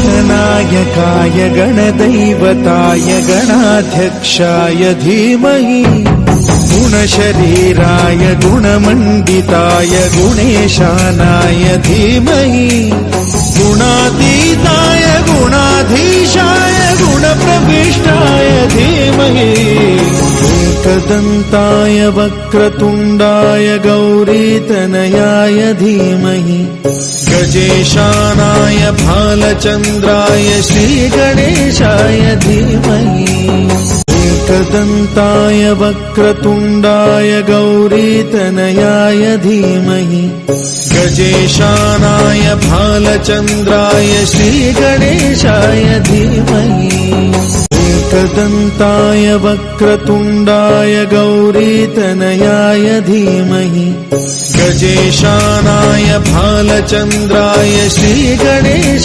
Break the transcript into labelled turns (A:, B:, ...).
A: गणनायकाय गणदैवताय गणाध्यक्षाय धीमहि गुणशरीराय गुणमण्डिताय गुणेशानाय धीमहि गुणातीताय गुणाधीशाय गुणप्रविष्टाय धीमहि एकदन्ताय वक्रतुण्डाय गौरीतनयाय धीमहि गजेशानाय भालचन्द्राय श्रीगणेशाय धीमहि एकदन्ताय वक्रतुण्डाय गौरीतनयाय धीमहि गजेशानाय भालचन्द्राय श्रीगणेशाय धीमहि एकदन्ताय वक्रतुण्डाय गौरीतनयाय धीमहि गजेशानाय भालचन्द्राय श्रीगणेशाय